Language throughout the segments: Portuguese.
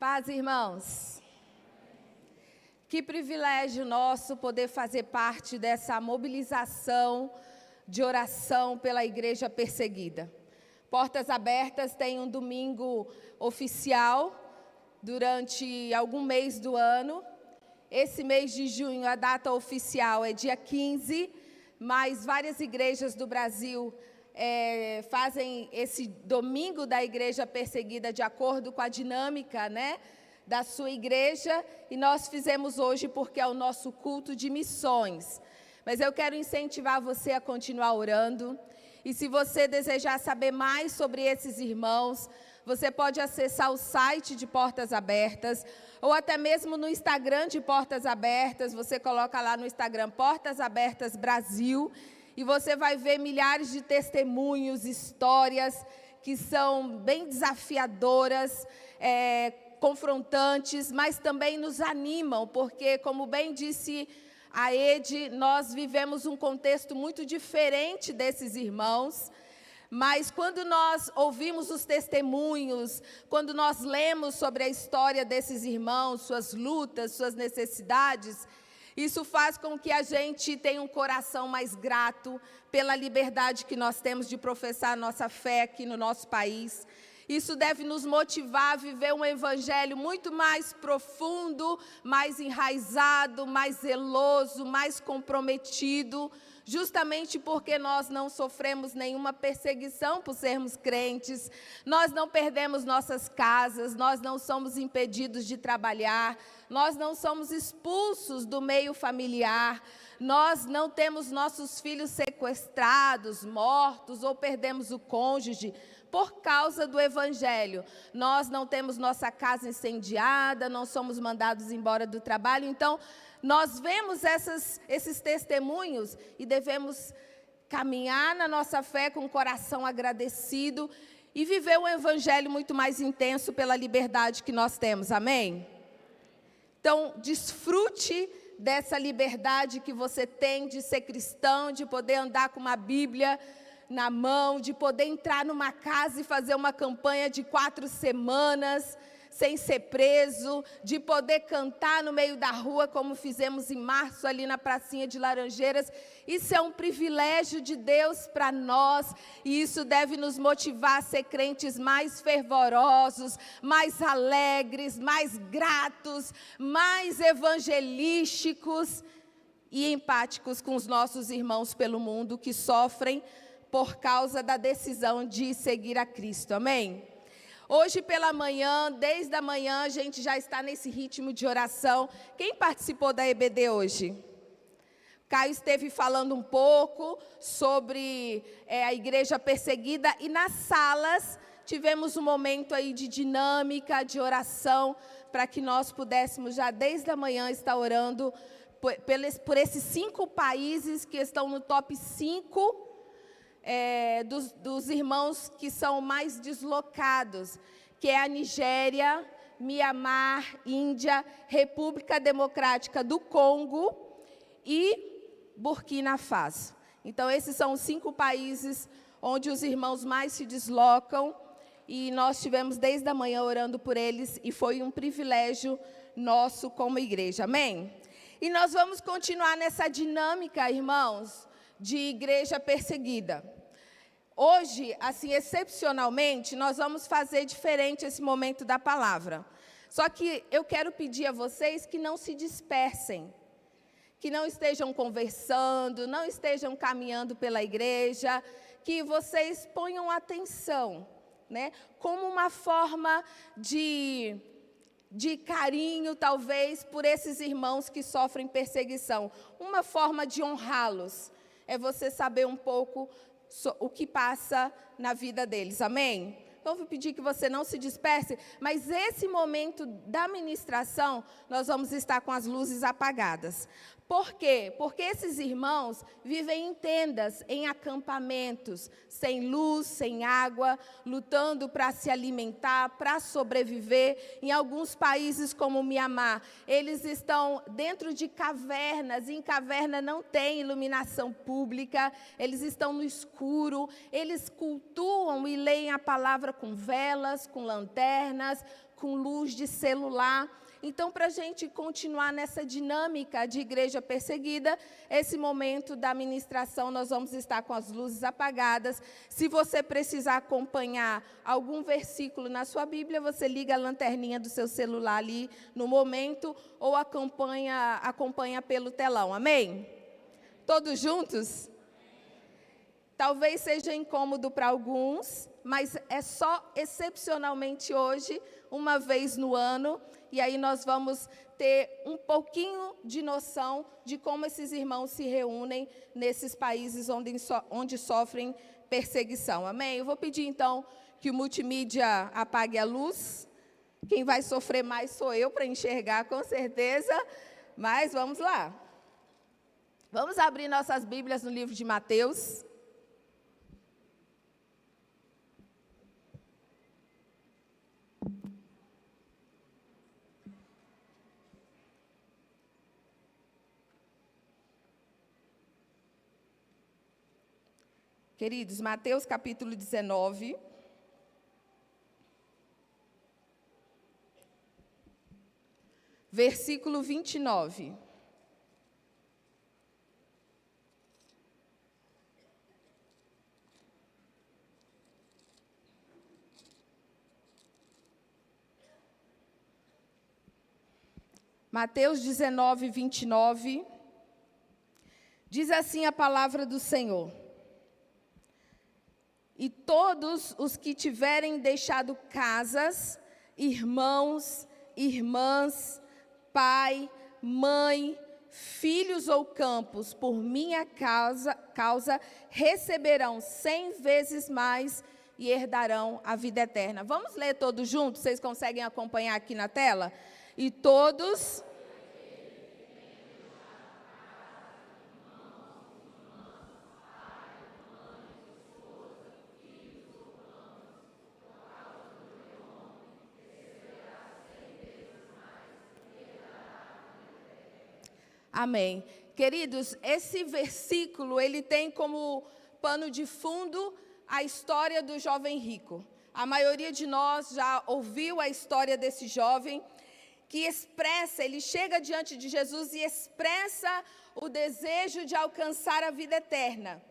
Paz, irmãos. Que privilégio nosso poder fazer parte dessa mobilização de oração pela igreja perseguida. Portas Abertas tem um domingo oficial durante algum mês do ano. Esse mês de junho, a data oficial é dia 15, mas várias igrejas do Brasil fazem esse domingo da igreja perseguida de acordo com a dinâmica, da sua igreja, e nós fizemos hoje porque é o nosso culto de missões. Mas eu quero incentivar você a continuar orando, e se você desejar saber mais sobre esses irmãos, você pode acessar o site de Portas Abertas, ou até mesmo no Instagram de Portas Abertas. Você coloca lá no Instagram Portas Abertas Brasil, e você vai ver milhares de testemunhos, histórias que são bem desafiadoras, confrontantes, mas também nos animam, porque, como bem disse a Ede, nós vivemos um contexto muito diferente desses irmãos. Mas quando nós ouvimos os testemunhos, quando nós lemos sobre a história desses irmãos, suas lutas, suas necessidades, isso faz com que a gente tenha um coração mais grato pela liberdade que nós temos de professar a nossa fé aqui no nosso país. Isso deve nos motivar a viver um evangelho muito mais profundo, mais enraizado, mais zeloso, mais comprometido, justamente porque nós não sofremos nenhuma perseguição por sermos crentes, nós não perdemos nossas casas, nós não somos impedidos de trabalhar, nós não somos expulsos do meio familiar, nós não temos nossos filhos sequestrados, mortos ou perdemos o cônjuge por causa do evangelho. Nós não temos nossa casa incendiada, não somos mandados embora do trabalho. Então, nós vemos esses testemunhos e devemos caminhar na nossa fé com o coração agradecido e viver um evangelho muito mais intenso pela liberdade que nós temos. Amém? Então, desfrute dessa liberdade que você tem de ser cristão, de poder andar com uma Bíblia na mão, de poder entrar numa casa e fazer uma campanha de 4 semanas, sem ser preso, de poder cantar no meio da rua, como fizemos em março, ali na pracinha de Laranjeiras. Isso é um privilégio de Deus para nós, e isso deve nos motivar a ser crentes mais fervorosos, mais alegres, mais gratos, mais evangelísticos e empáticos com os nossos irmãos pelo mundo que sofrem por causa da decisão de seguir a Cristo. Amém? Hoje pela manhã, desde a manhã, a gente já está nesse ritmo de oração. Quem participou da EBD hoje? Caio esteve falando um pouco sobre a igreja perseguida, e nas salas tivemos um momento aí de dinâmica, de oração, para que nós pudéssemos já desde a manhã estar orando por esses 5 países que estão no top 5 dos irmãos que são mais deslocados, que é a Nigéria, Mianmar, Índia, República Democrática do Congo e Burkina Faso. Então, esses são os 5 países onde os irmãos mais se deslocam, e nós estivemos desde a manhã orando por eles, e foi um privilégio nosso como igreja. Amém? E nós vamos continuar nessa dinâmica, irmãos, de igreja perseguida. Hoje, assim, excepcionalmente, nós vamos fazer diferente esse momento da palavra. Só que eu quero pedir a vocês que não se dispersem, que não estejam conversando, não estejam caminhando pela igreja, que vocês ponham atenção, como uma forma de carinho, talvez, por esses irmãos que sofrem perseguição. Uma forma de honrá-los é você saber um pouco o que passa na vida deles. Amém? Então, eu vou pedir que você não se disperse, mas esse momento da ministração, nós vamos estar com as luzes apagadas. Por quê? Porque esses irmãos vivem em tendas, em acampamentos, sem luz, sem água, lutando para se alimentar, para sobreviver. Em alguns países como o Mianmar, eles estão dentro de cavernas, e em caverna não tem iluminação pública, eles estão no escuro, eles cultuam e leem a palavra com velas, com lanternas, com luz de celular. Então, para a gente continuar nessa dinâmica de igreja perseguida, esse momento da ministração nós vamos estar com as luzes apagadas. Se você precisar acompanhar algum versículo na sua Bíblia, você liga a lanterninha do seu celular ali no momento ou acompanha pelo telão. Amém? Todos juntos? Talvez seja incômodo para alguns, mas é só excepcionalmente hoje, uma vez no ano, e aí nós vamos ter um pouquinho de noção de como esses irmãos se reúnem nesses países onde sofrem perseguição. Amém? Eu vou pedir, então, que o multimídia apague a luz. Quem vai sofrer mais sou eu para enxergar, com certeza, mas vamos lá. Vamos abrir nossas Bíblias no livro de Mateus. Queridos, Mateus capítulo 19, versículo 29. Mateus 19, 29, diz assim a palavra do Senhor: e todos os que tiverem deixado casas, irmãos, irmãs, pai, mãe, filhos ou campos, por minha causa receberão 100 vezes mais e herdarão a vida eterna. Vamos ler todos juntos? Vocês conseguem acompanhar aqui na tela? E todos... Amém. Queridos, esse versículo, ele tem como pano de fundo a história do jovem rico. A maioria de nós já ouviu a história desse jovem que ele chega diante de Jesus e expressa o desejo de alcançar a vida eterna.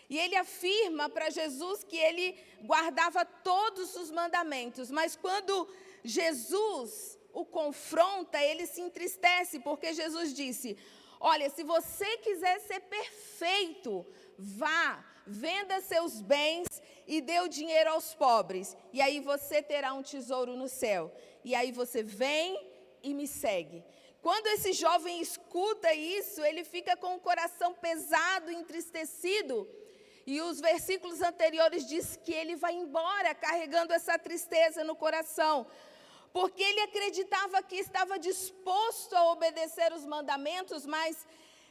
E ele afirma para Jesus que ele guardava todos os mandamentos, mas quando Jesus o confronta, ele se entristece, porque Jesus disse: olha, se você quiser ser perfeito, vá, venda seus bens e dê o dinheiro aos pobres, e aí você terá um tesouro no céu, e aí você vem e me segue. Quando esse jovem escuta isso, ele fica com o coração pesado, entristecido, e os versículos anteriores diz que ele vai embora carregando essa tristeza no coração, porque ele acreditava que estava disposto a obedecer os mandamentos, mas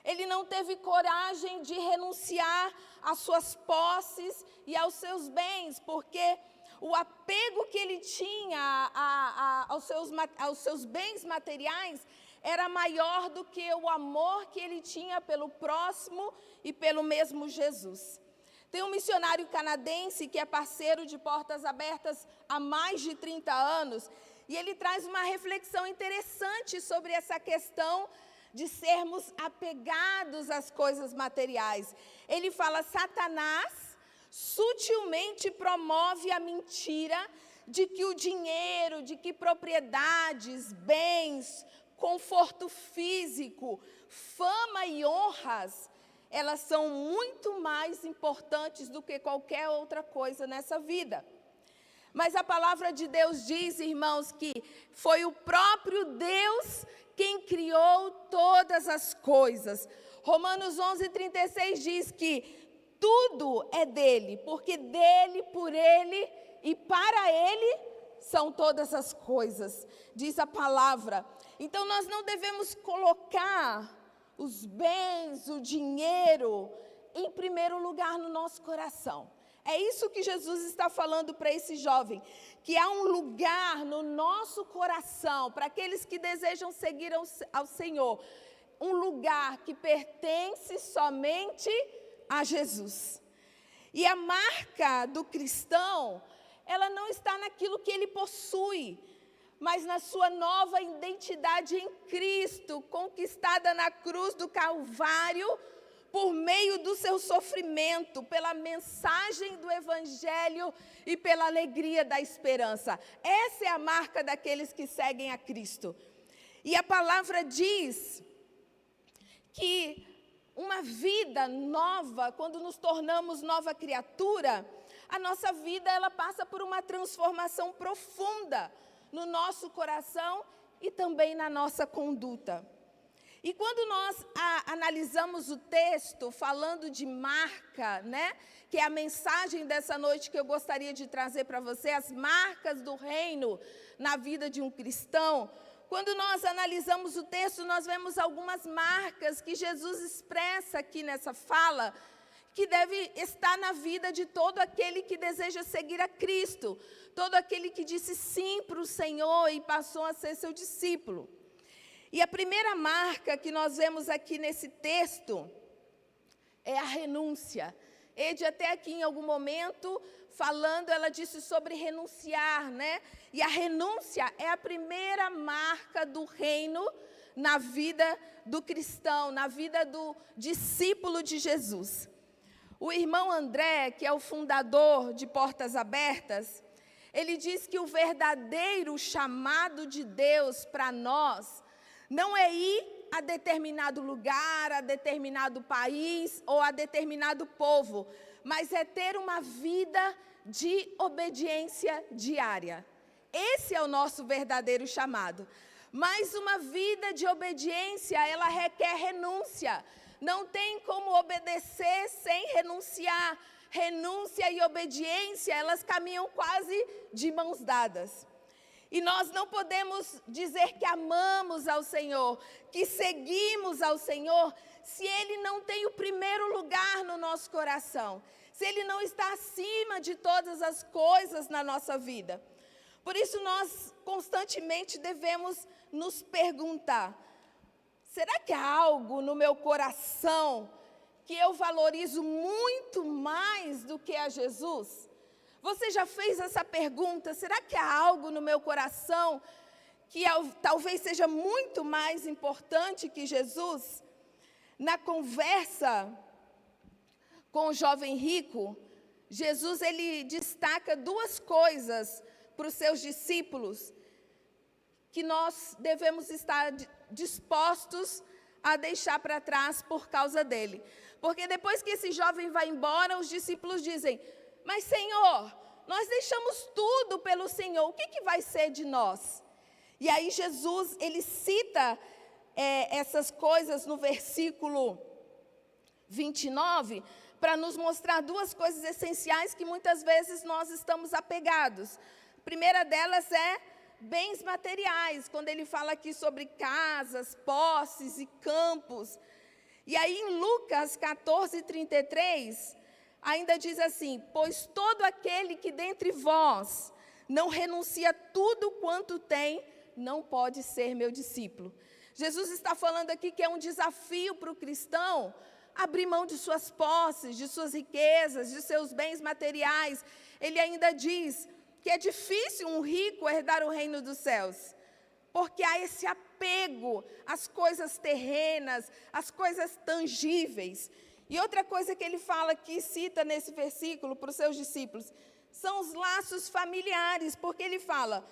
ele não teve coragem de renunciar às suas posses e aos seus bens, porque o apego que ele tinha aos seus bens materiais era maior do que o amor que ele tinha pelo próximo e pelo mesmo Jesus. Tem um missionário canadense que é parceiro de Portas Abertas há mais de 30 anos, e ele traz uma reflexão interessante sobre essa questão de sermos apegados às coisas materiais. Ele fala: Satanás sutilmente promove a mentira de que o dinheiro, de que propriedades, bens, conforto físico, fama e honras, elas são muito mais importantes do que qualquer outra coisa nessa vida. Mas a palavra de Deus diz, irmãos, que foi o próprio Deus quem criou todas as coisas. Romanos 11:36 diz que tudo é dele, porque dele, por ele e para ele são todas as coisas, diz a palavra. Então nós não devemos colocar os bens, o dinheiro, em primeiro lugar no nosso coração. É isso que Jesus está falando para esse jovem, que há um lugar no nosso coração, para aqueles que desejam seguir ao Senhor, um lugar que pertence somente a Jesus. E a marca do cristão, ela não está naquilo que ele possui, mas na sua nova identidade em Cristo, conquistada na cruz do Calvário, por meio do seu sofrimento, pela mensagem do Evangelho e pela alegria da esperança. Essa é a marca daqueles que seguem a Cristo. E a palavra diz que uma vida nova, quando nos tornamos nova criatura, a nossa vida ela passa por uma transformação profunda no nosso coração e também na nossa conduta. E quando nós analisamos o texto falando de marca, né, que é a mensagem dessa noite que eu gostaria de trazer para você, as marcas do reino na vida de um cristão, quando nós analisamos o texto, nós vemos algumas marcas que Jesus expressa aqui nessa fala, que deve estar na vida de todo aquele que deseja seguir a Cristo, todo aquele que disse sim para o Senhor e passou a ser seu discípulo. E a primeira marca que nós vemos aqui nesse texto é a renúncia. Ede até aqui em algum momento, falando, ela disse sobre renunciar, né? E a renúncia é a primeira marca do reino na vida do cristão, na vida do discípulo de Jesus. O irmão André, que é o fundador de Portas Abertas, ele diz que o verdadeiro chamado de Deus para nós não é ir a determinado lugar, a determinado país ou a determinado povo, mas é ter uma vida de obediência diária. Esse é o nosso verdadeiro chamado. Mas uma vida de obediência, ela requer renúncia. Não tem como obedecer sem renunciar. Renúncia e obediência, elas caminham quase de mãos dadas. E nós não podemos dizer que amamos ao Senhor, que seguimos ao Senhor, se Ele não tem o primeiro lugar no nosso coração, se Ele não está acima de todas as coisas na nossa vida. Por isso nós constantemente devemos nos perguntar, será que há algo no meu coração que eu valorizo muito mais do que a Jesus? Você já fez essa pergunta? Será que há algo no meu coração que talvez seja muito mais importante que Jesus? Na conversa com o jovem rico, Jesus ele destaca duas coisas para os seus discípulos que nós devemos estar dispostos a deixar para trás por causa dele. Porque depois que esse jovem vai embora, os discípulos dizem, mas Senhor, nós deixamos tudo pelo Senhor, o que vai ser de nós? E aí Jesus, ele cita essas coisas no versículo 29, para nos mostrar duas coisas essenciais que muitas vezes nós estamos apegados. A primeira delas é bens materiais, quando ele fala aqui sobre casas, posses e campos. E aí em Lucas 14:33, ainda diz assim, pois todo aquele que dentre vós não renuncia tudo quanto tem, não pode ser meu discípulo. Jesus está falando aqui que é um desafio para o cristão abrir mão de suas posses, de suas riquezas, de seus bens materiais. Ele ainda diz que é difícil um rico herdar o reino dos céus, porque há esse apego às coisas terrenas, às coisas tangíveis. E outra coisa que ele fala aqui, cita nesse versículo para os seus discípulos, são os laços familiares, porque ele fala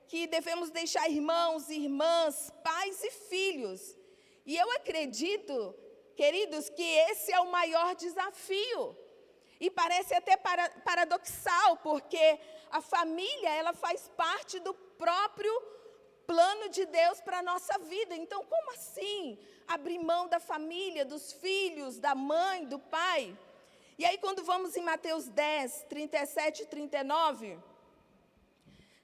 que devemos deixar irmãos, irmãs, pais e filhos. E eu acredito, queridos, que esse é o maior desafio. E parece até paradoxal, porque a família, ela faz parte do próprio plano de Deus para a nossa vida. Então, como assim abrir mão da família, dos filhos, da mãe, do pai? E aí, quando vamos em Mateus 10, 37 e 39,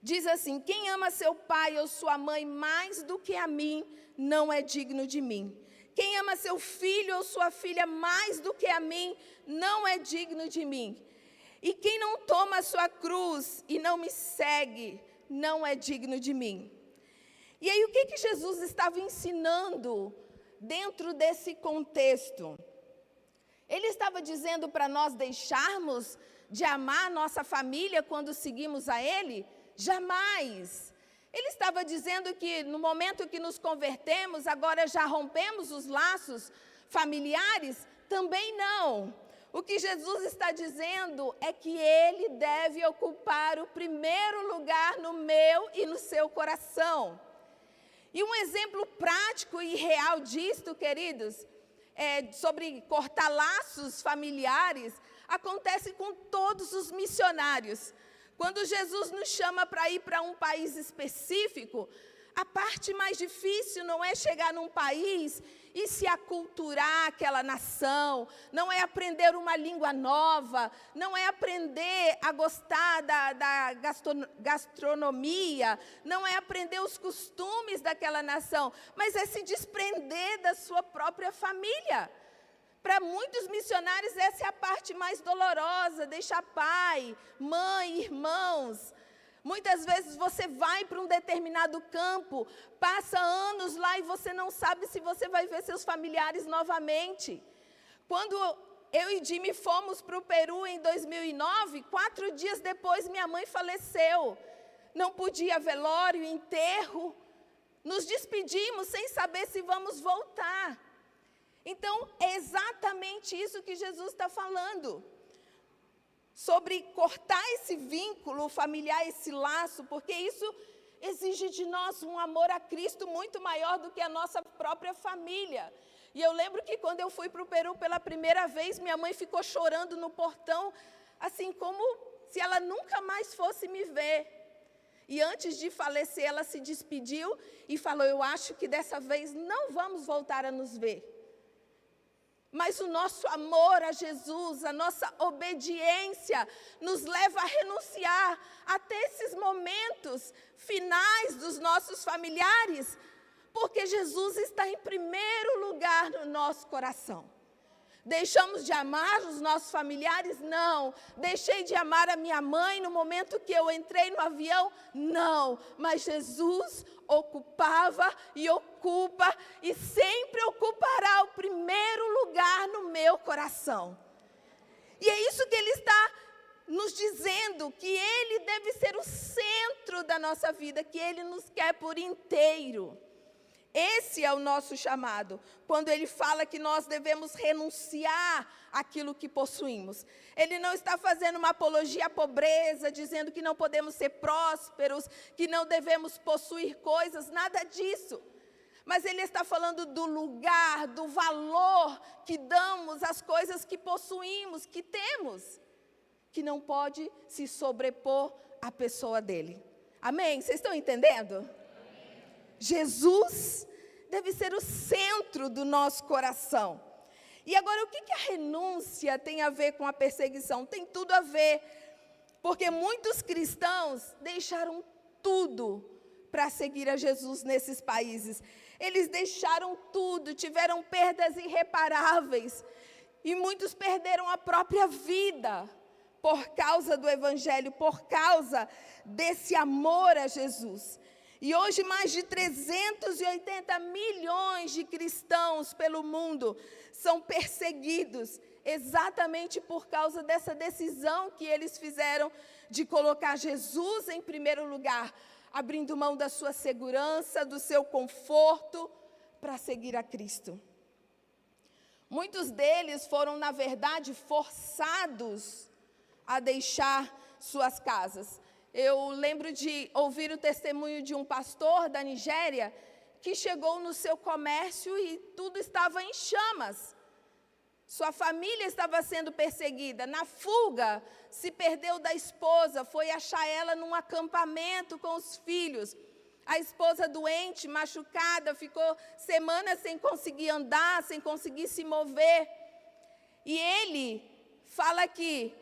diz assim, quem ama seu pai ou sua mãe mais do que a mim, não é digno de mim. Quem ama seu filho ou sua filha mais do que a mim, não é digno de mim. E quem não toma a sua cruz e não me segue, não é digno de mim. E aí, o que Jesus estava ensinando dentro desse contexto? Ele estava dizendo para nós deixarmos de amar a nossa família quando seguimos a Ele? Jamais. Ele estava dizendo que no momento que nos convertemos, agora já rompemos os laços familiares? Também não. O que Jesus está dizendo é que Ele deve ocupar o primeiro lugar no meu e no seu coração. E um exemplo prático e real disto, queridos, sobre cortar laços familiares, acontece com todos os missionários. Quando Jesus nos chama para ir para um país específico, a parte mais difícil não é chegar num país e se aculturar aquela nação, não é aprender uma língua nova, não é aprender a gostar da gastronomia, não é aprender os costumes daquela nação, mas é se desprender da sua própria família. Para muitos missionários, essa é a parte mais dolorosa, deixar pai, mãe, irmãos. Muitas vezes você vai para um determinado campo, passa anos lá e você não sabe se você vai ver seus familiares novamente. Quando eu e Jimmy fomos para o Peru em 2009, 4 dias depois minha mãe faleceu. Não podia velório, enterro. Nos despedimos sem saber se vamos voltar. Então, é exatamente isso que Jesus está falando. Sobre cortar esse vínculo familiar, esse laço, porque isso exige de nós um amor a Cristo muito maior do que a nossa própria família. E eu lembro que quando eu fui para o Peru pela primeira vez, minha mãe ficou chorando no portão, assim como se ela nunca mais fosse me ver. E antes de falecer, ela se despediu e falou: eu acho que dessa vez não vamos voltar a nos ver. Mas o nosso amor a Jesus, a nossa obediência, nos leva a renunciar até esses momentos finais dos nossos familiares, porque Jesus está em primeiro lugar no nosso coração. Deixamos de amar os nossos familiares? Não. Deixei de amar a minha mãe no momento que eu entrei no avião? Não. Mas Jesus ocupava e ocupa e sempre ocupará o primeiro lugar no meu coração. E é isso que Ele está nos dizendo, que Ele deve ser o centro da nossa vida, que Ele nos quer por inteiro. Esse é o nosso chamado, quando Ele fala que nós devemos renunciar àquilo que possuímos. Ele não está fazendo uma apologia à pobreza, dizendo que não podemos ser prósperos, que não devemos possuir coisas, nada disso. Mas Ele está falando do lugar, do valor que damos às coisas que possuímos, que temos, que não pode se sobrepor à pessoa dEle. Amém? Vocês estão entendendo? Jesus deve ser o centro do nosso coração. E agora, o que a renúncia tem a ver com a perseguição? Tem tudo a ver, porque muitos cristãos deixaram tudo para seguir a Jesus nesses países. Eles deixaram tudo, tiveram perdas irreparáveis, e muitos perderam a própria vida por causa do Evangelho, por causa desse amor a Jesus. E hoje mais de 380 milhões de cristãos pelo mundo são perseguidos exatamente por causa dessa decisão que eles fizeram de colocar Jesus em primeiro lugar, abrindo mão da sua segurança, do seu conforto, para seguir a Cristo. Muitos deles foram, na verdade, forçados a deixar suas casas. Eu lembro de ouvir o testemunho de um pastor da Nigéria que chegou no seu comércio e tudo estava em chamas. Sua família estava sendo perseguida. Na fuga, se perdeu da esposa, foi achar ela num acampamento com os filhos. A esposa doente, machucada, ficou semanas sem conseguir andar, sem conseguir se mover. E ele fala que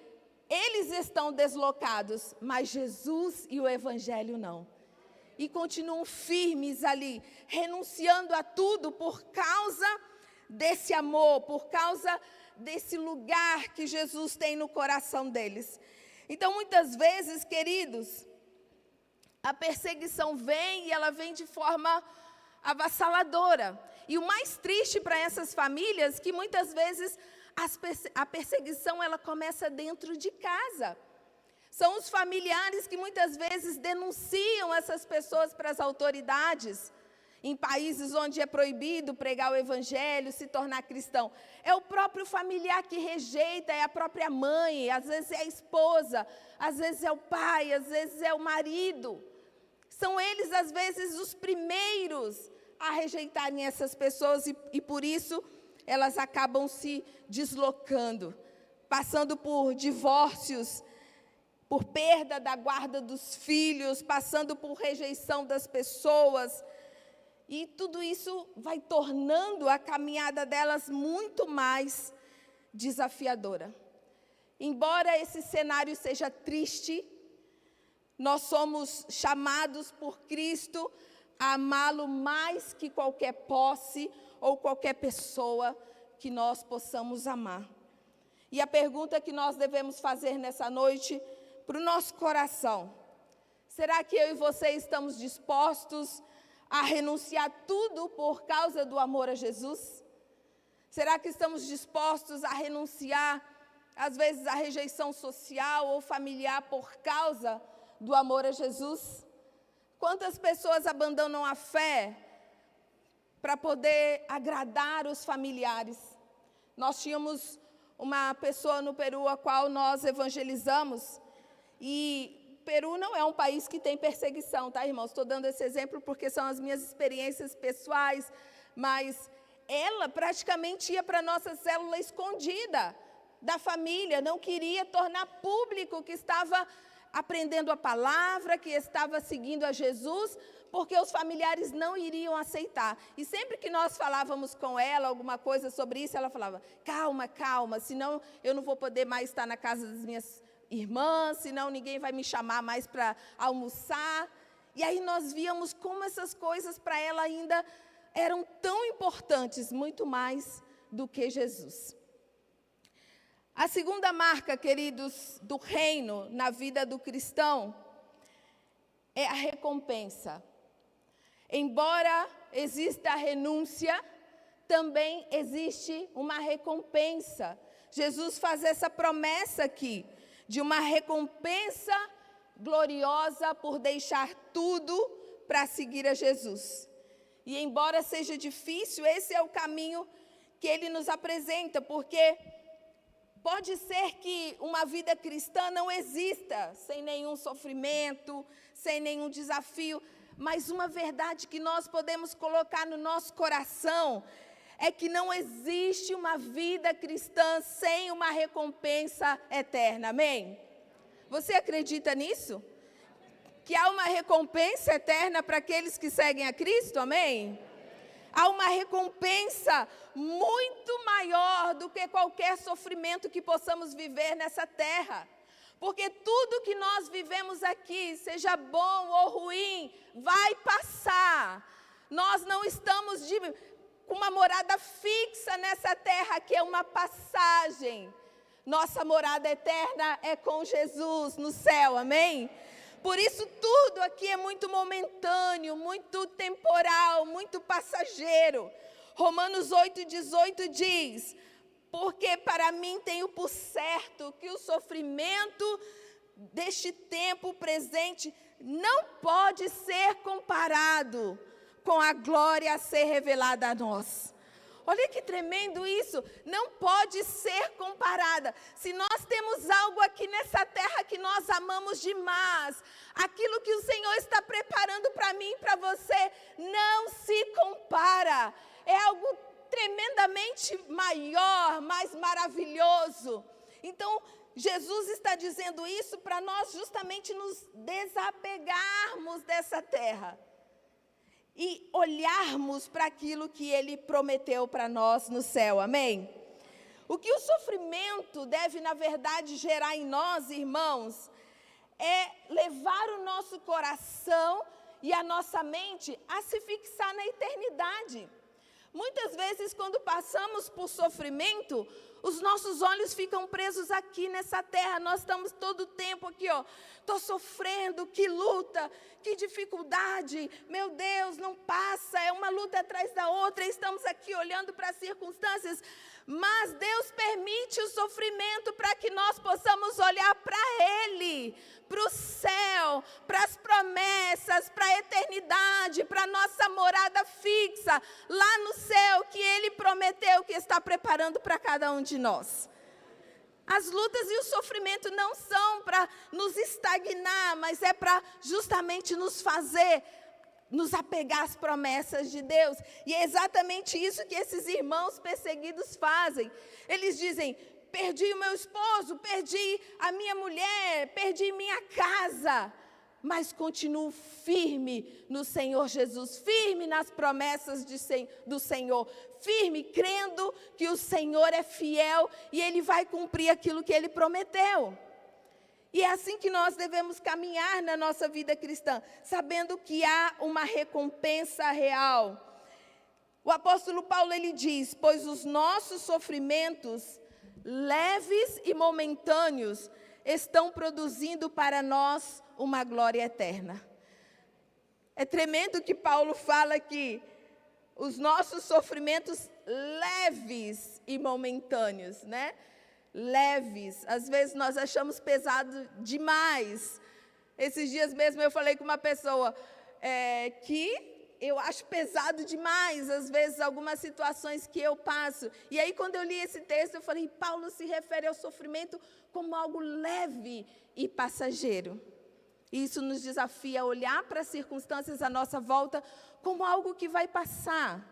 eles estão deslocados, mas Jesus e o Evangelho não. E continuam firmes ali, renunciando a tudo por causa desse amor, por causa desse lugar que Jesus tem no coração deles. Então, muitas vezes, queridos, a perseguição vem e ela vem de forma avassaladora. E o mais triste para essas famílias, que muitas vezes a perseguição ela começa dentro de casa. São os familiares que muitas vezes denunciam essas pessoas para as autoridades. Em países onde é proibido pregar o evangelho, se tornar cristão. É o próprio familiar que rejeita, é a própria mãe, às vezes é a esposa, às vezes é o pai, às vezes é o marido. São eles, às vezes, os primeiros a rejeitarem essas pessoas e por isso elas acabam se deslocando, passando por divórcios, por perda da guarda dos filhos, passando por rejeição das pessoas. E tudo isso vai tornando a caminhada delas muito mais desafiadora. Embora esse cenário seja triste, nós somos chamados por Cristo a amá-lo mais que qualquer posse ou qualquer pessoa que nós possamos amar. E a pergunta que nós devemos fazer nessa noite para o nosso coração: será que eu e você estamos dispostos a renunciar tudo por causa do amor a Jesus? Será que estamos dispostos a renunciar, às vezes, a rejeição social ou familiar por causa do amor a Jesus? Quantas pessoas abandonam a fé para poder agradar os familiares? Nós tínhamos uma pessoa no Peru a qual nós evangelizamos e Peru não é um país que tem perseguição, tá, irmãos? Estou dando esse exemplo porque são as minhas experiências pessoais, mas ela praticamente ia para a nossa célula escondida da família, não queria tornar público que estava aprendendo a palavra, que estava seguindo a Jesus, porque os familiares não iriam aceitar. E sempre que nós falávamos com ela alguma coisa sobre isso, ela falava: calma, calma, senão eu não vou poder mais estar na casa das minhas irmãs, senão ninguém vai me chamar mais para almoçar. E aí nós víamos como essas coisas para ela ainda eram tão importantes, muito mais do que Jesus. A segunda marca, queridos, do reino na vida do cristão é a recompensa. Embora exista a renúncia, também existe uma recompensa. Jesus faz essa promessa aqui, de uma recompensa gloriosa por deixar tudo para seguir a Jesus. E embora seja difícil, esse é o caminho que ele nos apresenta, porque pode ser que uma vida cristã não exista sem nenhum sofrimento, sem nenhum desafio, mas uma verdade que nós podemos colocar no nosso coração é que não existe uma vida cristã sem uma recompensa eterna, amém? Você acredita nisso? Que há uma recompensa eterna para aqueles que seguem a Cristo, amém? Há uma recompensa muito maior do que qualquer sofrimento que possamos viver nessa terra. Porque tudo que nós vivemos aqui, seja bom ou ruim, vai passar. Nós não estamos com uma morada fixa nessa terra, que é uma passagem. Nossa morada eterna é com Jesus no céu, amém? Por isso tudo aqui é muito momentâneo, muito temporal, muito passageiro. Romanos 8,18 diz: porque para mim tenho por certo que o sofrimento deste tempo presente não pode ser comparado com a glória a ser revelada a nós. Olha que tremendo isso, não pode ser comparada. Se nós temos algo aqui nessa terra que nós amamos demais, aquilo que o Senhor está preparando para mim e para você, não se compara. É algo tremendamente maior, mais maravilhoso. Então, Jesus está dizendo isso para nós justamente nos desapegarmos dessa terra e olharmos para aquilo que Ele prometeu para nós no céu, amém? O que o sofrimento deve, na verdade, gerar em nós, irmãos, é levar o nosso coração e a nossa mente a se fixar na eternidade. Muitas vezes, quando passamos por sofrimento, os nossos olhos ficam presos aqui nessa terra. Nós estamos todo o tempo aqui, ó. Estou sofrendo, que luta, que dificuldade. Meu Deus, não passa, é uma luta atrás da outra. Estamos aqui olhando para as circunstâncias. Mas Deus permite o sofrimento para que nós possamos olhar para Ele, para o céu, para as promessas, para a eternidade, para a nossa morada fixa, lá no céu, que Ele prometeu que está preparando para cada um de nós. As lutas e o sofrimento não são para nos estagnar, mas é para justamente nos apegar às promessas de Deus. E é exatamente isso que esses irmãos perseguidos fazem. Eles dizem: perdi o meu esposo, perdi a minha mulher, perdi minha casa, mas continuo firme no Senhor Jesus, firme nas promessas do Senhor, firme, crendo que o Senhor é fiel e Ele vai cumprir aquilo que Ele prometeu. E é assim que nós devemos caminhar na nossa vida cristã, sabendo que há uma recompensa real. O apóstolo Paulo, ele diz: pois os nossos sofrimentos, leves e momentâneos, estão produzindo para nós uma glória eterna. É tremendo que Paulo fala que os nossos sofrimentos leves e momentâneos, né? Leves, às vezes nós achamos pesado demais. Esses dias mesmo eu falei com uma pessoa que eu acho pesado demais, às vezes, algumas situações que eu passo. E aí, quando eu li esse texto, eu falei: Paulo se refere ao sofrimento como algo leve e passageiro. Isso nos desafia a olhar para as circunstâncias à nossa volta como algo que vai passar.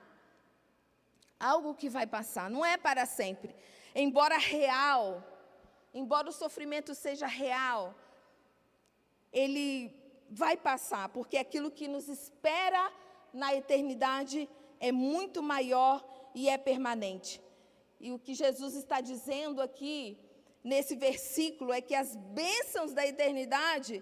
Algo que vai passar, não é para sempre. Embora real, embora o sofrimento seja real, ele vai passar, porque aquilo que nos espera na eternidade é muito maior e é permanente. E o que Jesus está dizendo aqui, nesse versículo, é que as bênçãos da eternidade,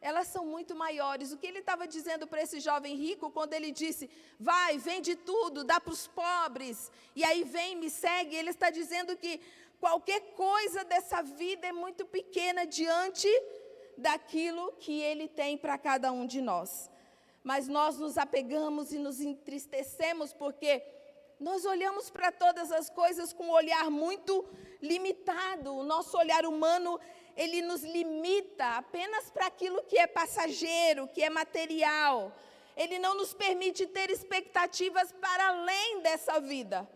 elas são muito maiores. O que ele estava dizendo para esse jovem rico, quando ele disse: vai, vende tudo, dá para os pobres, e aí vem, me segue. Ele está dizendo que qualquer coisa dessa vida é muito pequena diante daquilo que Ele tem para cada um de nós. Mas nós nos apegamos e nos entristecemos porque nós olhamos para todas as coisas com um olhar muito limitado. O nosso olhar humano, ele nos limita apenas para aquilo que é passageiro, que é material. Ele não nos permite ter expectativas para além dessa vida.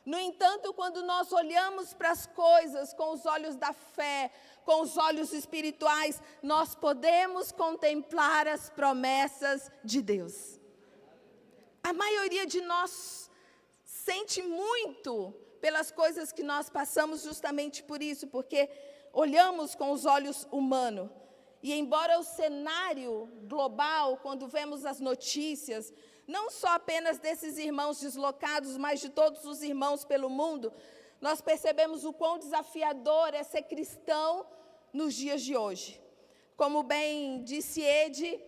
No entanto, quando nós olhamos para as coisas com os olhos da fé, com os olhos espirituais, nós podemos contemplar as promessas de Deus. A maioria de nós sente muito pelas coisas que nós passamos justamente por isso, porque olhamos com os olhos humanos. E embora o cenário global, quando vemos as notícias, não só apenas desses irmãos deslocados, mas de todos os irmãos pelo mundo, nós percebemos o quão desafiador é ser cristão nos dias de hoje. Como bem disse Ed,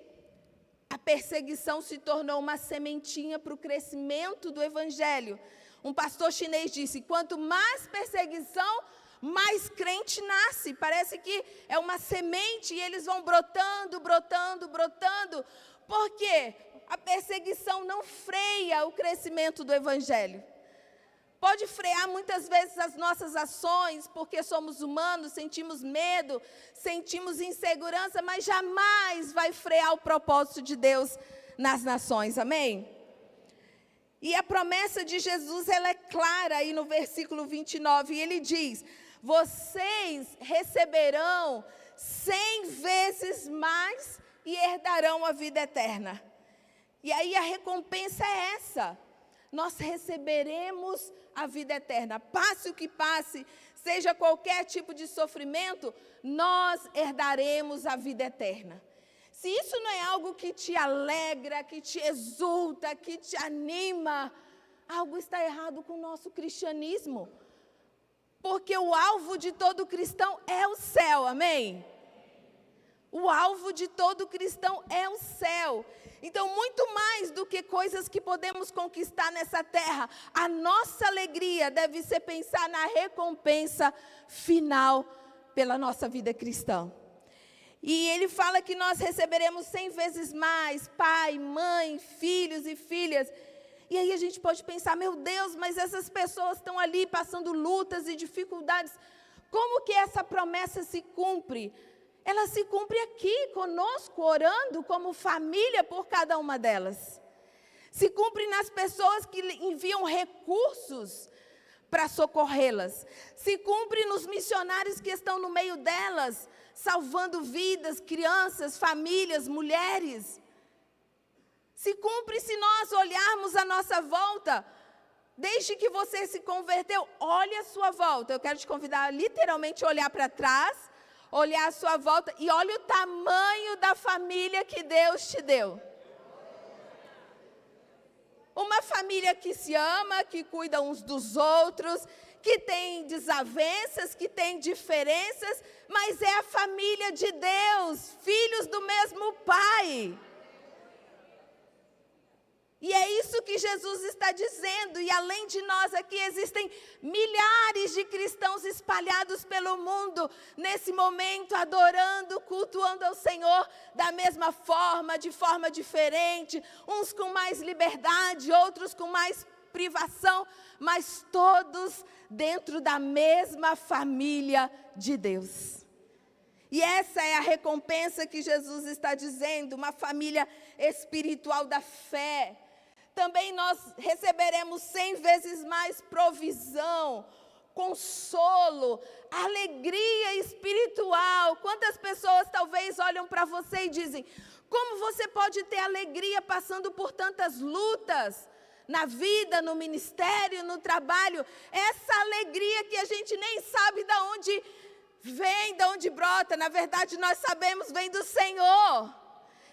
a perseguição se tornou uma sementinha para o crescimento do evangelho. Um pastor chinês disse: quanto mais perseguição, mais crente nasce. Parece que é uma semente e eles vão brotando, brotando, brotando. Por quê? A perseguição não freia o crescimento do evangelho. Pode frear muitas vezes as nossas ações, porque somos humanos, sentimos medo, sentimos insegurança, mas jamais vai frear o propósito de Deus nas nações, amém? E a promessa de Jesus, ela é clara aí no versículo 29, e ele diz: vocês receberão 100 vezes mais e herdarão a vida eterna. E aí a recompensa é essa: nós receberemos a vida eterna. Passe o que passe, seja qualquer tipo de sofrimento, nós herdaremos a vida eterna. Se isso não é algo que te alegra, que te exulta, que te anima, algo está errado com o nosso cristianismo. Porque o alvo de todo cristão é o céu, amém? O alvo de todo cristão é o céu. Então, muito mais do que coisas que podemos conquistar nessa terra, a nossa alegria deve ser pensar na recompensa final pela nossa vida cristã. E ele fala que nós receberemos 100 vezes mais, pai, mãe, filhos e filhas. E aí a gente pode pensar, meu Deus, mas essas pessoas estão ali passando lutas e dificuldades. Como que essa promessa se cumpre? Ela se cumpre aqui conosco, orando como família por cada uma delas. Se cumpre nas pessoas que enviam recursos para socorrê-las. Se cumpre nos missionários que estão no meio delas, salvando vidas, crianças, famílias, mulheres. Se cumpre se nós olharmos à nossa volta. Desde que você se converteu, olhe a sua volta. Eu quero te convidar a literalmente olhar para trás, olhar à sua volta e olhe o tamanho da família que Deus te deu. Uma família que se ama, que cuida uns dos outros, que tem desavenças, que tem diferenças, mas é a família de Deus, filhos do mesmo Pai. E é isso que Jesus está dizendo, e além de nós aqui existem milhares de cristãos espalhados pelo mundo, nesse momento adorando, cultuando ao Senhor da mesma forma, de forma diferente, uns com mais liberdade, outros com mais privação, mas todos dentro da mesma família de Deus. E essa é a recompensa que Jesus está dizendo, uma família espiritual da fé. Também nós receberemos 100 vezes mais provisão, consolo, alegria espiritual. Quantas pessoas talvez olham para você e dizem, como você pode ter alegria passando por tantas lutas? Na vida, no ministério, no trabalho, essa alegria que a gente nem sabe de onde vem, de onde brota, na verdade nós sabemos, vem do Senhor.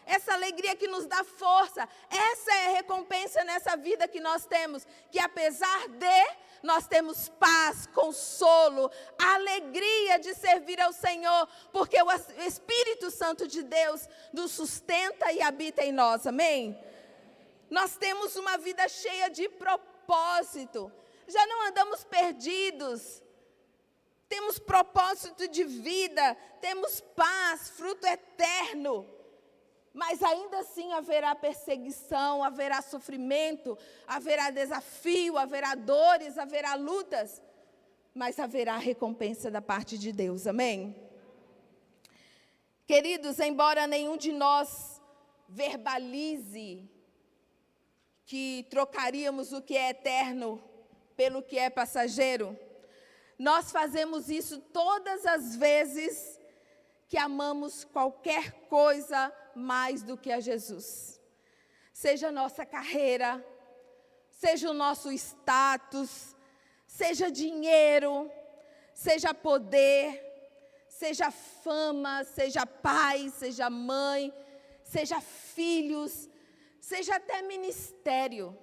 Essa alegria que nos dá força, essa é a recompensa nessa vida que nós temos, que apesar de, nós temos paz, consolo, alegria de servir ao Senhor, porque o Espírito Santo de Deus nos sustenta e habita em nós, amém? Nós temos uma vida cheia de propósito, já não andamos perdidos, temos propósito de vida, temos paz, fruto eterno. Mas ainda assim haverá perseguição, haverá sofrimento, haverá desafio, haverá dores, haverá lutas, mas haverá recompensa da parte de Deus, amém? Queridos, embora nenhum de nós verbalize que trocaríamos o que é eterno pelo que é passageiro, nós fazemos isso todas as vezes que amamos qualquer coisa mais do que a Jesus. Seja a nossa carreira, seja o nosso status, seja dinheiro, seja poder, seja fama, seja pai, seja mãe, seja filhos, seja até ministério.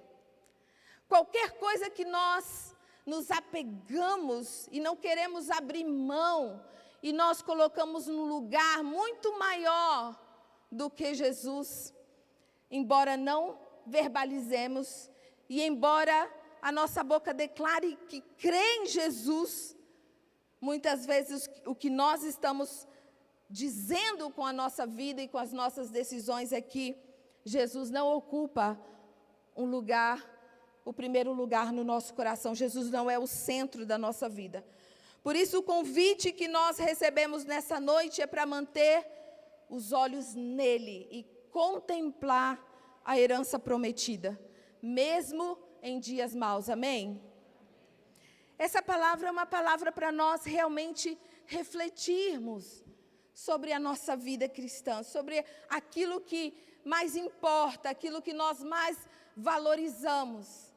Qualquer coisa que nós nos apegamos e não queremos abrir mão, e nós colocamos num lugar muito maior do que Jesus, embora não verbalizemos, e embora a nossa boca declare que crê em Jesus, muitas vezes o que nós estamos dizendo com a nossa vida e com as nossas decisões é que Jesus não ocupa o primeiro lugar no nosso coração. Jesus não é o centro da nossa vida. Por isso o convite que nós recebemos nessa noite é para manter os olhos nele e contemplar a herança prometida, mesmo em dias maus, amém? Essa palavra é uma palavra para nós realmente refletirmos sobre a nossa vida cristã, sobre aquilo que mais importa, aquilo que nós mais valorizamos.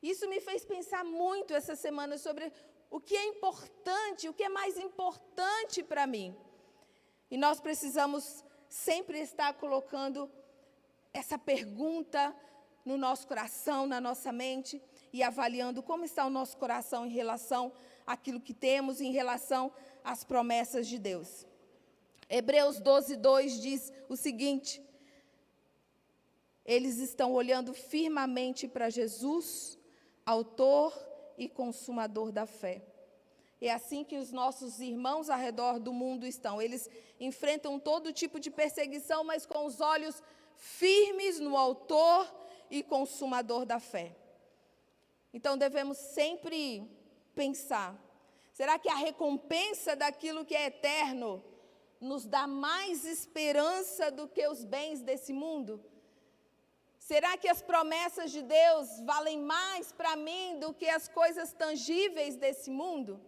Isso me fez pensar muito essa semana sobre o que é importante, o que é mais importante para mim. E nós precisamos sempre estar colocando essa pergunta no nosso coração, na nossa mente, e avaliando como está o nosso coração em relação àquilo que temos, em relação às promessas de Deus. Hebreus 12:2 diz o seguinte: eles estão olhando firmemente para Jesus, autor e consumador da fé. É assim que os nossos irmãos ao redor do mundo estão. Eles enfrentam todo tipo de perseguição, mas com os olhos firmes no autor e consumador da fé. Então devemos sempre pensar: será que a recompensa daquilo que é eterno nos dá mais esperança do que os bens desse mundo? Será que as promessas de Deus valem mais para mim do que as coisas tangíveis desse mundo?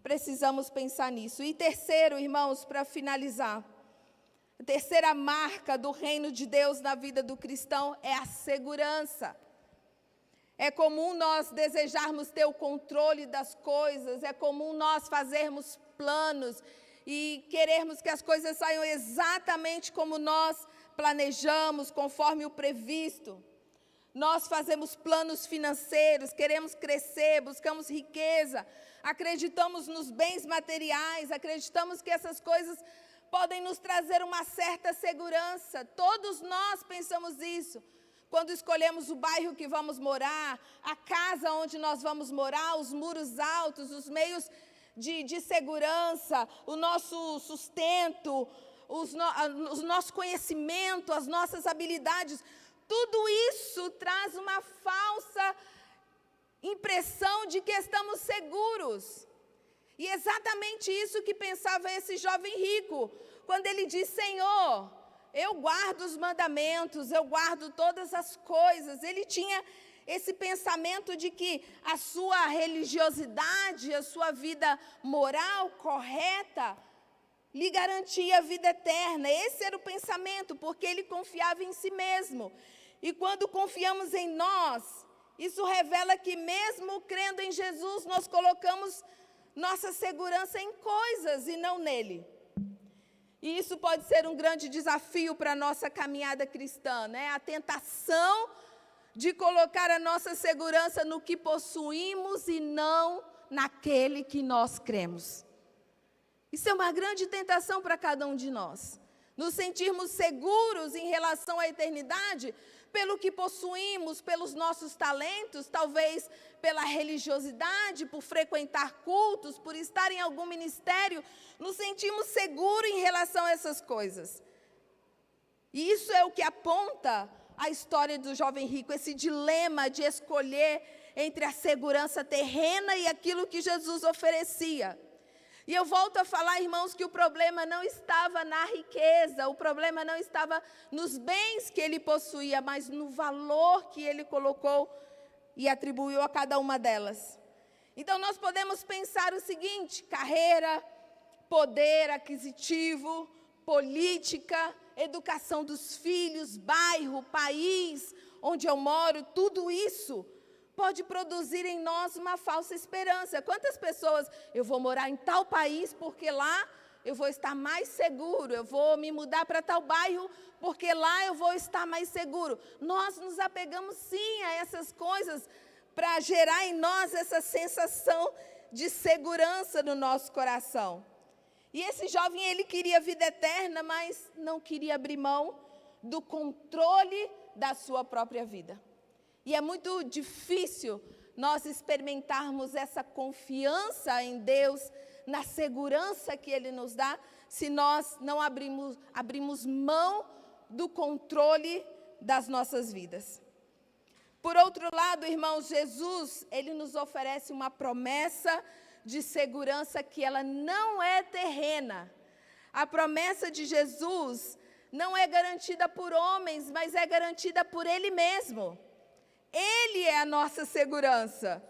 Precisamos pensar nisso. E terceiro, irmãos, para finalizar, a terceira marca do reino de Deus na vida do cristão é a segurança. É comum nós desejarmos ter o controle das coisas, é comum nós fazermos planos e querermos que as coisas saiam exatamente como nós planejamos, conforme o previsto. Nós fazemos planos financeiros, queremos crescer, buscamos riqueza, acreditamos nos bens materiais, acreditamos que essas coisas podem nos trazer uma certa segurança. Todos nós pensamos isso. Quando escolhemos o bairro que vamos morar, a casa onde nós vamos morar, os muros altos, os meios de segurança, o nosso sustento, o nosso conhecimento, as nossas habilidades, tudo isso traz uma falsa impressão de que estamos seguros. E exatamente isso que pensava esse jovem rico, quando ele diz: Senhor, eu guardo os mandamentos, eu guardo todas as coisas. Ele tinha esse pensamento de que a sua religiosidade, a sua vida moral correta, lhe garantia a vida eterna. Esse era o pensamento, porque ele confiava em si mesmo. E quando confiamos em nós, isso revela que mesmo crendo em Jesus, nós colocamos nossa segurança em coisas e não nele. E isso pode ser um grande desafio para a nossa caminhada cristã, né? A tentação de colocar a nossa segurança no que possuímos e não naquele que nós cremos. Isso é uma grande tentação para cada um de nós. Nos sentirmos seguros em relação à eternidade pelo que possuímos, pelos nossos talentos, talvez pela religiosidade, por frequentar cultos, por estar em algum ministério, nos sentimos seguros em relação a essas coisas. E isso é o que aponta a história do jovem rico, esse dilema de escolher entre a segurança terrena e aquilo que Jesus oferecia. E eu volto a falar, irmãos, que o problema não estava na riqueza, o problema não estava nos bens que ele possuía, mas no valor que ele colocou e atribuiu a cada uma delas. Então nós podemos pensar o seguinte: carreira, poder aquisitivo, política, educação dos filhos, bairro, país onde eu moro, tudo isso pode produzir em nós uma falsa esperança. Quantas pessoas: eu vou morar em tal país porque lá eu vou estar mais seguro, eu vou me mudar para tal bairro porque lá eu vou estar mais seguro. Nós nos apegamos sim a essas coisas para gerar em nós essa sensação de segurança no nosso coração. E esse jovem, ele queria vida eterna, mas não queria abrir mão do controle da sua própria vida. E é muito difícil nós experimentarmos essa confiança em Deus, na segurança que Ele nos dá, se nós não abrimos mão do controle das nossas vidas. Por outro lado, irmãos, Jesus, Ele nos oferece uma promessa de segurança que ela não é terrena. A promessa de Jesus não é garantida por homens, mas é garantida por Ele mesmo. Ele é a nossa segurança.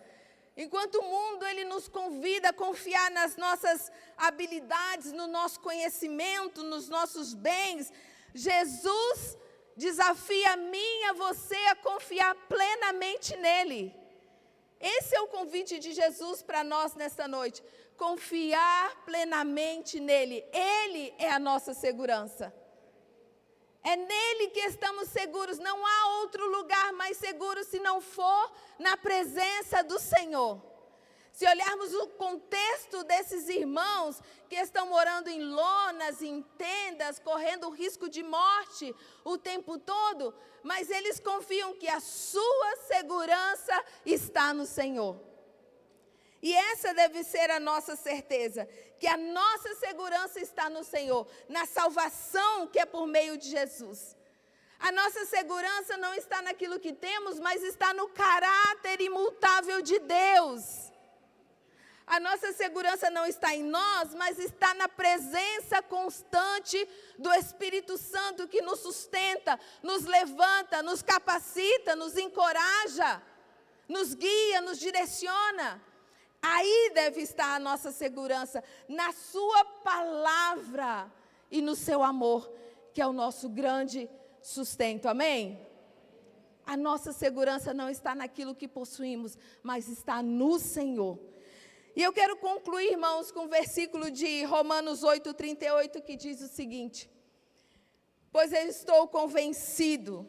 Enquanto o mundo, ele nos convida a confiar nas nossas habilidades, no nosso conhecimento, nos nossos bens, Jesus desafia a mim e a você a confiar plenamente nele. Esse é o convite de Jesus para nós nesta noite. Confiar plenamente nele. Ele é a nossa segurança. É nele que estamos seguros. Não há outro lugar mais seguro se não for na presença do Senhor. Se olharmos o contexto desses irmãos que estão morando em lonas, em tendas, correndo o risco de morte o tempo todo, mas eles confiam que a sua segurança está no Senhor. E essa deve ser a nossa certeza, que a nossa segurança está no Senhor, na salvação que é por meio de Jesus. A nossa segurança não está naquilo que temos, mas está no caráter imutável de Deus. A nossa segurança não está em nós, mas está na presença constante do Espírito Santo que nos sustenta, nos levanta, nos capacita, nos encoraja, nos guia, nos direciona. Aí deve estar a nossa segurança, na sua palavra e no seu amor, que é o nosso grande sustento. Amém? A nossa segurança não está naquilo que possuímos, mas está no Senhor. E eu quero concluir, irmãos, com o versículo de Romanos 8:38, que diz o seguinte: pois eu estou convencido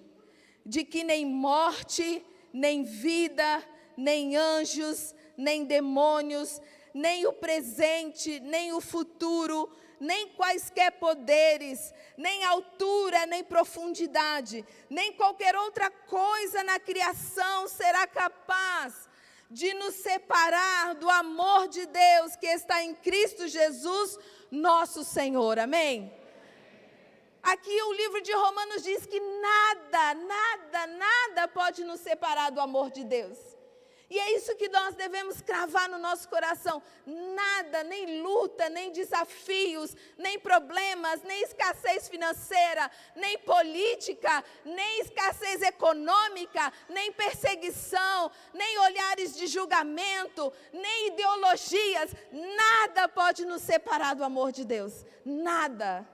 de que nem morte, nem vida, nem anjos, nem demônios, nem o presente, nem o futuro, nem quaisquer poderes, nem altura, nem profundidade, nem qualquer outra coisa na criação será capaz de nos separar do amor de Deus que está em Cristo Jesus, nosso Senhor. Amém? Aqui o livro de Romanos diz que nada pode nos separar do amor de Deus. E é isso que nós devemos cravar no nosso coração. Nada, nem luta, nem desafios, nem problemas, nem escassez financeira, nem política, nem escassez econômica, nem perseguição, nem olhares de julgamento, nem ideologias. Nada pode nos separar do amor de Deus. Nada.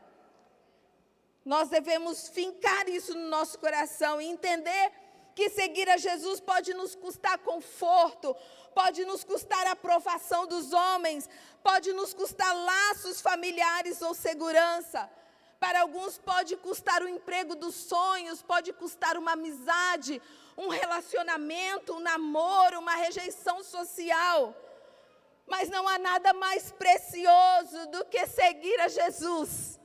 Nós devemos fincar isso no nosso coração e entender que seguir a Jesus pode nos custar conforto, pode nos custar a aprovação dos homens, pode nos custar laços familiares ou segurança. Para alguns pode custar o emprego dos sonhos, pode custar uma amizade, um relacionamento, um namoro, uma rejeição social. Mas não há nada mais precioso do que seguir a Jesus.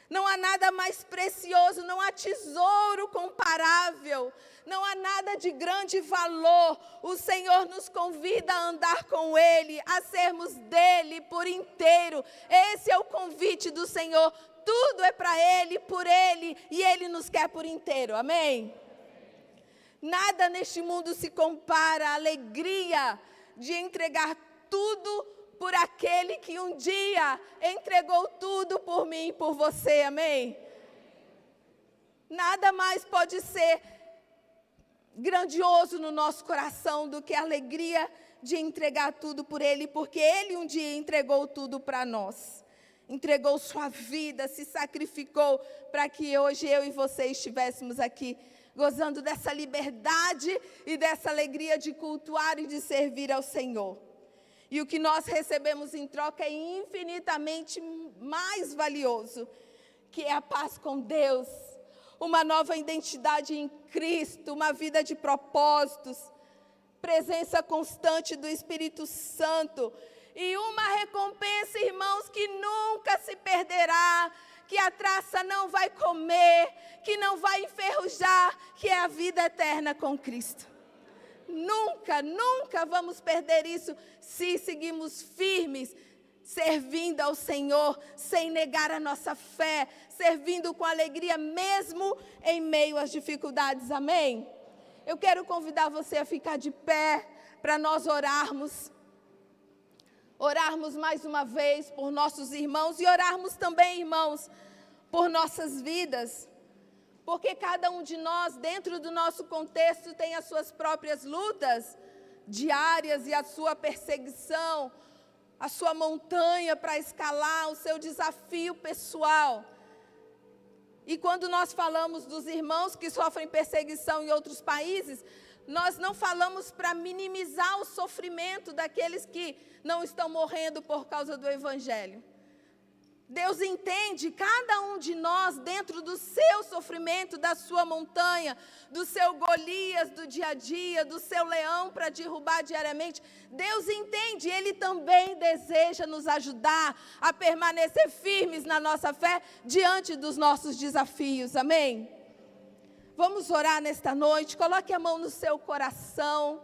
Não há nada mais precioso, não há tesouro comparável, não há nada de grande valor. O Senhor nos convida a andar com Ele, a sermos dEle por inteiro. Esse é o convite do Senhor. Tudo é para Ele, por Ele, e Ele nos quer por inteiro. Amém? Nada neste mundo se compara à alegria de entregar tudo por aquele que um dia entregou tudo por mim e por você, amém? Nada mais pode ser grandioso no nosso coração do que a alegria de entregar tudo por Ele, porque Ele um dia entregou tudo para nós. Entregou sua vida, se sacrificou para que hoje eu e você estivéssemos aqui, gozando dessa liberdade e dessa alegria de cultuar e de servir ao Senhor. E o que nós recebemos em troca é infinitamente mais valioso, que é a paz com Deus, uma nova identidade em Cristo, uma vida de propósitos, presença constante do Espírito Santo e uma recompensa, irmãos, que nunca se perderá, que a traça não vai comer, que não vai enferrujar, que é a vida eterna com Cristo. Nunca vamos perder isso se seguimos firmes, servindo ao Senhor, sem negar a nossa fé, servindo com alegria mesmo em meio às dificuldades. Amém? Eu quero convidar você a ficar de pé para nós orarmos. Orarmos mais uma vez por nossos irmãos e orarmos também, irmãos, por nossas vidas. Porque cada um de nós, dentro do nosso contexto, tem as suas próprias lutas diárias e a sua perseguição, a sua montanha para escalar, o seu desafio pessoal. E quando nós falamos dos irmãos que sofrem perseguição em outros países, nós não falamos para minimizar o sofrimento daqueles que não estão morrendo por causa do Evangelho. Deus entende cada um de nós dentro do seu sofrimento, da sua montanha, do seu Golias do dia a dia, do seu leão para derrubar diariamente. Deus entende, Ele também deseja nos ajudar a permanecer firmes na nossa fé diante dos nossos desafios. Amém? Vamos orar nesta noite, coloque a mão no seu coração.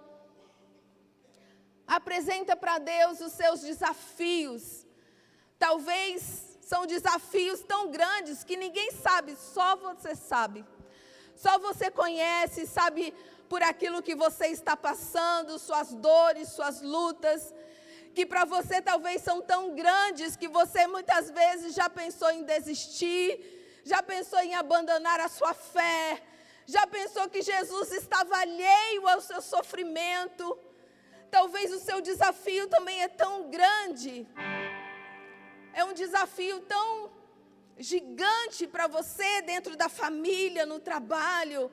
Apresenta para Deus os seus desafios. Talvez são desafios tão grandes que ninguém sabe, só você sabe. Só você conhece, sabe por aquilo que você está passando, suas dores, suas lutas, que para você talvez são tão grandes que você muitas vezes já pensou em desistir, já pensou em abandonar a sua fé, já pensou que Jesus estava alheio ao seu sofrimento. Talvez o seu desafio também é tão grande. É um desafio tão gigante para você dentro da família, no trabalho,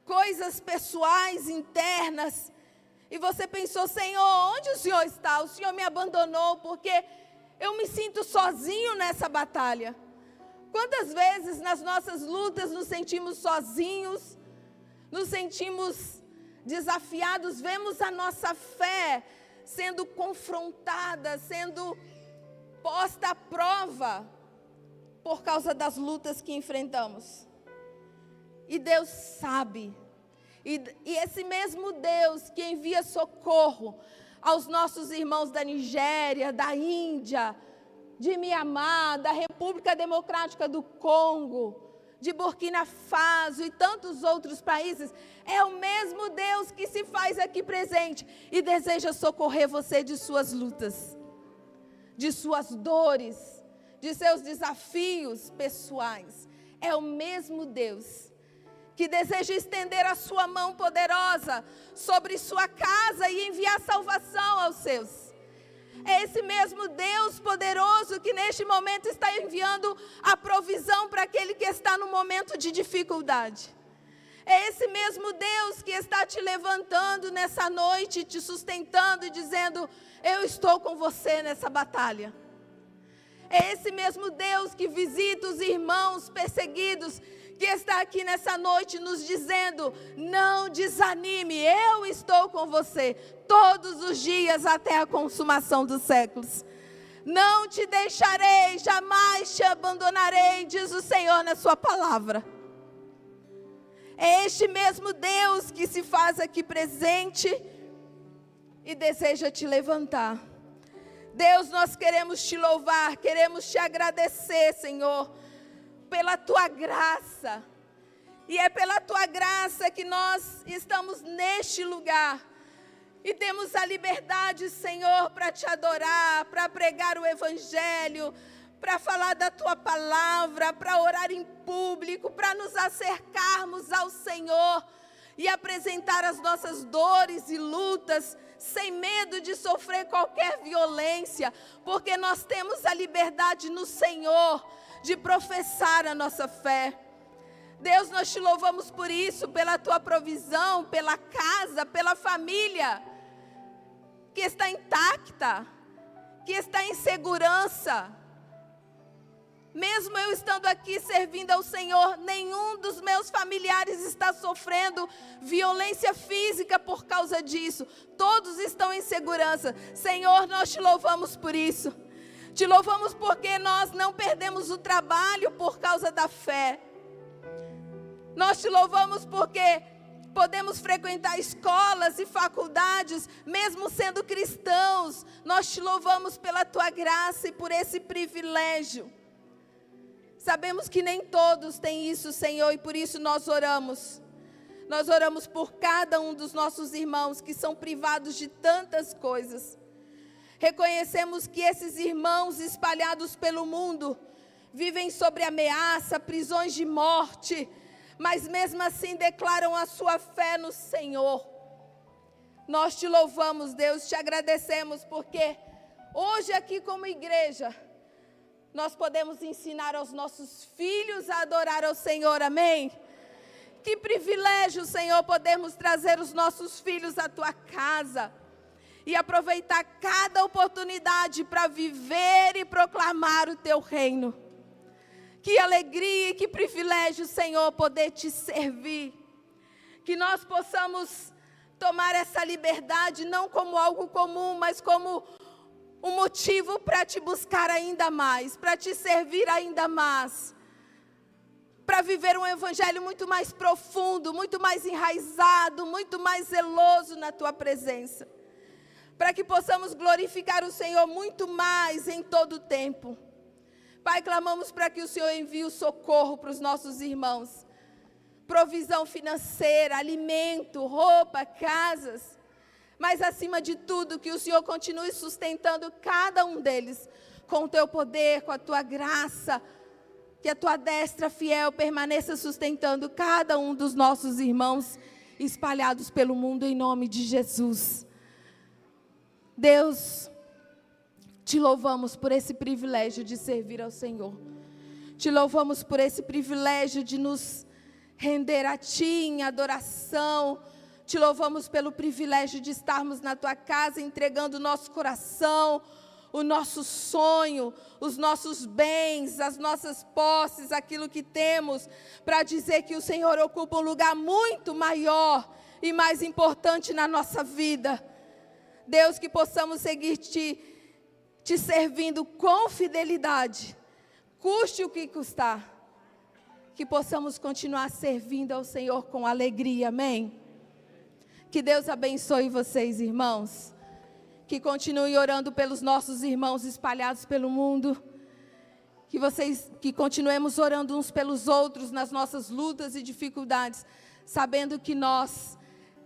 coisas pessoais, internas. E você pensou, Senhor, onde o Senhor está? O Senhor me abandonou porque eu me sinto sozinho nessa batalha. Quantas vezes nas nossas lutas nos sentimos sozinhos, nos sentimos desafiados, vemos a nossa fé sendo confrontada, sendo posta à prova por causa das lutas que enfrentamos. E Deus sabe. E esse mesmo Deus que envia socorro aos nossos irmãos da Nigéria, da Índia, de Mianmar, da República Democrática do Congo, de Burkina Faso e tantos outros países, é o mesmo Deus que se faz aqui presente e deseja socorrer você de suas lutas, de suas dores, de seus desafios pessoais. É o mesmo Deus que deseja estender a sua mão poderosa sobre sua casa e enviar salvação aos seus. É esse mesmo Deus poderoso que neste momento está enviando a provisão para aquele que está no momento de dificuldade. É esse mesmo Deus que está te levantando nessa noite, te sustentando e dizendo, eu estou com você nessa batalha. É esse mesmo Deus que visita os irmãos perseguidos, que está aqui nessa noite nos dizendo, não desanime, eu estou com você todos os dias até a consumação dos séculos. Não te deixarei, jamais te abandonarei, diz o Senhor na sua palavra. É este mesmo Deus que se faz aqui presente e deseja te levantar. Deus, nós queremos te louvar, queremos te agradecer, Senhor, pela tua graça. E é pela tua graça que nós estamos neste lugar. E temos a liberdade, Senhor, para te adorar, para pregar o Evangelho, para falar da tua palavra, para orar em público, para nos acercarmos ao Senhor e apresentar as nossas dores e lutas, sem medo de sofrer qualquer violência, porque nós temos a liberdade no Senhor de professar a nossa fé. Deus, nós te louvamos por isso, pela tua provisão, pela casa, pela família, que está intacta, que está em segurança. Mesmo eu estando aqui servindo ao Senhor, nenhum dos meus familiares está sofrendo violência física por causa disso. Todos estão em segurança. Senhor, nós te louvamos por isso. Te louvamos porque nós não perdemos o trabalho por causa da fé. Nós te louvamos porque podemos frequentar escolas e faculdades, mesmo sendo cristãos. Nós te louvamos pela tua graça e por esse privilégio. Sabemos que nem todos têm isso, Senhor, e por isso nós oramos. Nós oramos por cada um dos nossos irmãos que são privados de tantas coisas. Reconhecemos que esses irmãos espalhados pelo mundo vivem sob ameaça, prisões de morte, mas mesmo assim declaram a sua fé no Senhor. Nós te louvamos, Deus, te agradecemos, porque hoje aqui como igreja, nós podemos ensinar aos nossos filhos a adorar ao Senhor, amém? Que privilégio, Senhor, podermos trazer os nossos filhos à tua casa e aproveitar cada oportunidade para viver e proclamar o Teu reino. Que alegria e que privilégio, Senhor, poder Te servir. Que nós possamos tomar essa liberdade não como algo comum, mas como um motivo para Te buscar ainda mais, para Te servir ainda mais, para viver um evangelho muito mais profundo, muito mais enraizado, muito mais zeloso na Tua presença, para que possamos glorificar o Senhor muito mais em todo o tempo. Pai, clamamos para que o Senhor envie o socorro para os nossos irmãos, provisão financeira, alimento, roupa, casas, mas acima de tudo, que o Senhor continue sustentando cada um deles com o Teu poder, com a Tua graça, que a Tua destra fiel permaneça sustentando cada um dos nossos irmãos espalhados pelo mundo em nome de Jesus. Deus, Te louvamos por esse privilégio de servir ao Senhor. Te louvamos por esse privilégio de nos render a Ti em adoração. Te louvamos pelo privilégio de estarmos na Tua casa, entregando o nosso coração, o nosso sonho, os nossos bens, as nossas posses, aquilo que temos, para dizer que o Senhor ocupa um lugar muito maior e mais importante na nossa vida. Deus, que possamos seguir Te servindo com fidelidade, custe o que custar, que possamos continuar servindo ao Senhor com alegria, amém? Que Deus abençoe vocês, irmãos. Que continue orando pelos nossos irmãos espalhados pelo mundo. Que continuemos orando uns pelos outros nas nossas lutas e dificuldades, sabendo que nós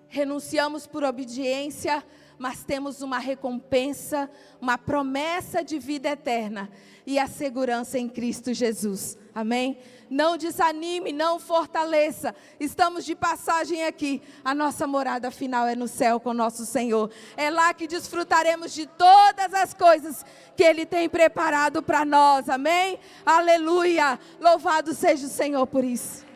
renunciamos por obediência, mas temos uma recompensa, uma promessa de vida eterna e a segurança em Cristo Jesus. Amém? Não desanime, não fortaleça. Estamos de passagem aqui. A nossa morada final é no céu com nosso Senhor. É lá que desfrutaremos de todas as coisas que Ele tem preparado para nós. Amém? Aleluia! Louvado seja o Senhor por isso.